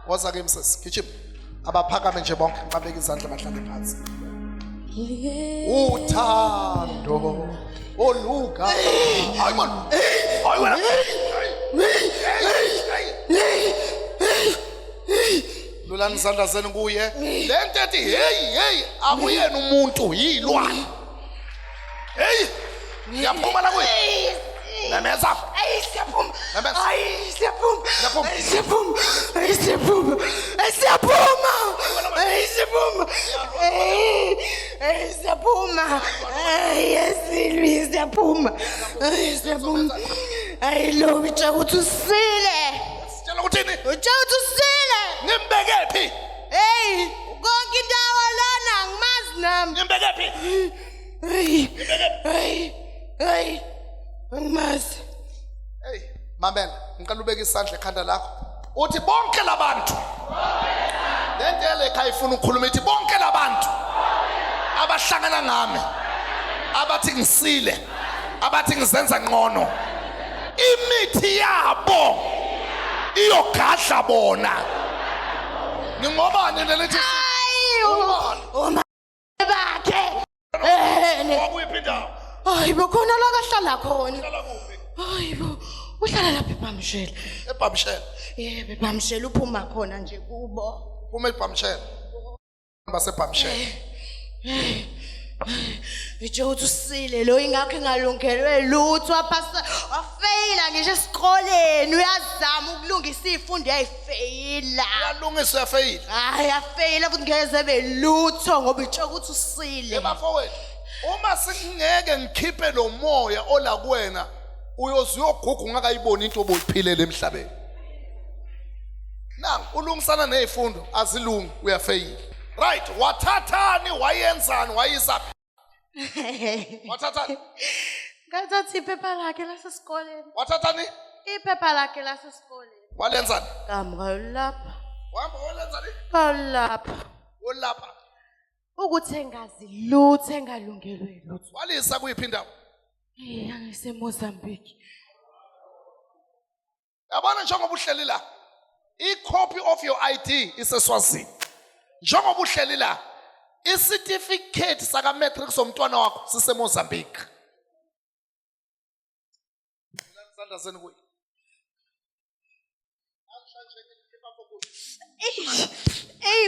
Woza ke msisi, gijima. Abaphakame nje bonke, babeke izandla bahlale phansi. Uthando oluka. Hayi man. Hayi wena. Lulani izandla zenu kuye. Lento ethi hey akuyena umuntu yilwane. Hey. Yaphuma la kuye. Nemeza. Siyaphuma. Nemeza. Siyaphuma. Siyaphuma. Siyaphuma. Siyaphuma. Siyaphuma. Siyaphuma. Siyaphuma. Yesilwi siyaphuma. Siyaphuma. Lo utsha ukuthi usile. Sitshela ukuthini? Utsha ukuthi usile. Nimbeke phi? Hey, konke indawo lana ngimazi nami. Nimbeke phi? Hey. Angimazi. Hey, mamela, ngicela ubeke isandla ekhanda lakho. Uthi bonke labantu. Lento ekhaya ifuna ukukhuluma ithi bonke labantu abahlangana ngami. Abathi ngisile, abathi ngizenza ngcono. Imithi yabo iyogadla bona. Ngingobani lelithi? Uma bakhe. Wakuyiphinda. Hayi bokhona la kahlala khona. Uhlala kuphi? Hayi bo, uhlala lapha eBhamshela. eBhamshela. Yebo eBhamshela uphuma khona nje kubo. Uma eBhamshela. baseBhamshela. Nje uthi usile lo ingakho engalungelwe lutho waphasa wafeyila ngisho esikoleni uyazama ukulungisa izifundo yayifeyila. Uyalungisa uyafeyila. Hayi afeyila futhi ngeze belutho ngoba itsho ukuthi usile. Ebafowethu, uma singeke ngikhiphe lo moya ola kuwena uyoguga ungakayiboni into obuyiphilele emhlabeni. Nang ulungisana nezifundo azilungi uyafeyila. Right, wathathani wayenzani wayisaphi? Wathathani? Ngathatha iphepha lakhe lasesikoleni. Wathathani? Iphepha lakhe lasesikoleni. Walenzani? Kamga lapha. Wahamba walenzani? Lapha. Olapha. Ukuthi engazi lutho engalungelwe lutho. Walisa kuyiphi indawo? Angise Mozambique. Yabona njengoba uhleli la. I-copy of your ID iseswazini. Njengoba uhleli la. I-certificate saka matric somntwana wakho sise Mozambique. Sandla zenu kuyi.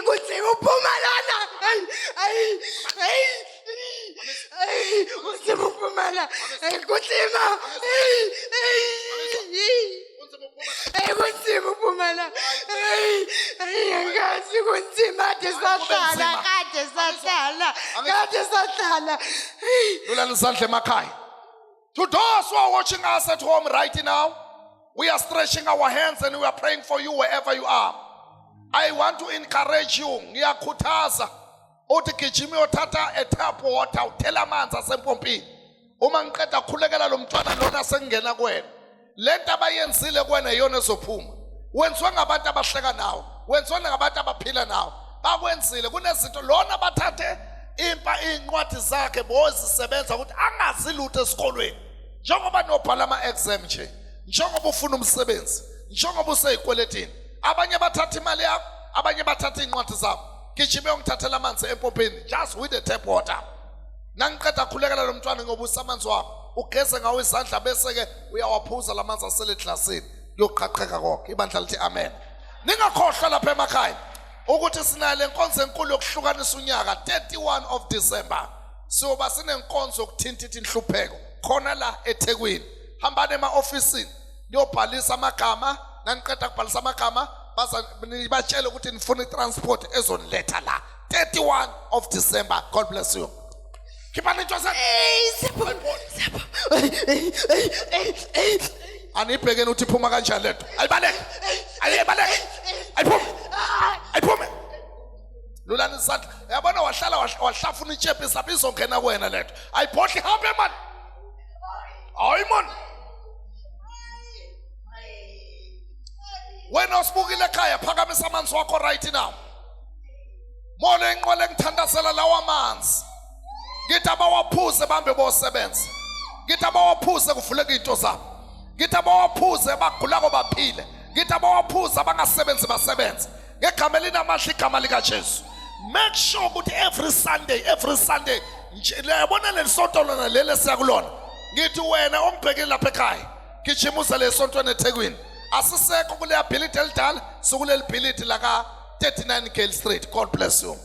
Kuthi uphuma lana. Kuthi uphuma la. Kuthima. Kuthi uphuma la. Angazi kunzima kade sahlala. Lulani isandla emakhaya. To those who are watching us at home right now, we are stretching our hands and we are praying for you wherever you are. I want to encourage you. Ngiyakhuthaza uthi gijima uyothatha a tap water uthela amanzi asempompini. Uma ngiqeda khulekela lo mntwana lona sengena kuwena. Lento abayenzile kuwena iyona ezophuma. Wenziwa ngabantu abahleka nawe. Wenziwa ngabantu abaphila nawe. Bakwenzile kunezinto lona bathathe incwadi zakhe bozisebenza ukuthi angazi lutho esikolweni. Njengoba nobhala ama-exam nje. Njengoba ufuna umsebenzi. Njengoba useyikweletini. Abanye bathatha imali yakho, abanye bathatha incwadi zakho. Gijima ungithathela amanzi empompeni just with the tap water. Nangiqeda khulekela lo mntwana ngoba usamanzi wakho. Ugeze ngawo izandla bese ke uyawaphuza lamanzi asele eklasini. Yoqhaqheka konke. Ibandla lithi amen. Ningakhohlwa lapha emakhaya ukuthi sinale inkonzo enkulu yokuhlukanisa unyaka 31 of December. Siyoba sinenkonzo yokuthinta inhlupheko khona la eThekwini. Hambani ema-ofisini niyobhalisa amagama. Naniqeda kubhalisa amagama batshele ukuthi nifuna itransport ezoniletha la 31 of December. God bless you. Khipani into zakho. Anibhekeni uthi iphuma kanjani lento. Ayibaleke. Ayibaleke. Ayiphume. Lulani isandla. Yabona wahlala wahlafuna ichepe isaphi izongena kuwena lento. Ayibhodli hambe man. Hayi man. Wena usibukile ekhaya phakamisa amanzi wakho right now. Mole inqwele ngithandazela lawa amanzi. Ngithi abawaphuze bambe bosebenza. Ngithi abawaphuze kuvuleka into zabo. Ngithi abawaphuze bagula ko baphile. Ngithi abawaphuze abangasebenzi basebenze. ngegama elinamahle igama likaJesu. Make sure ukuthi every Sunday nje yabona lesonto lona lele siyakulona ngithi wena ongibhekile lapha ekhaya gijimusa lesontweni eThekwini asisekho kule ability elidala sokuleli bhilidi la ka 39 Gale Street. God bless you.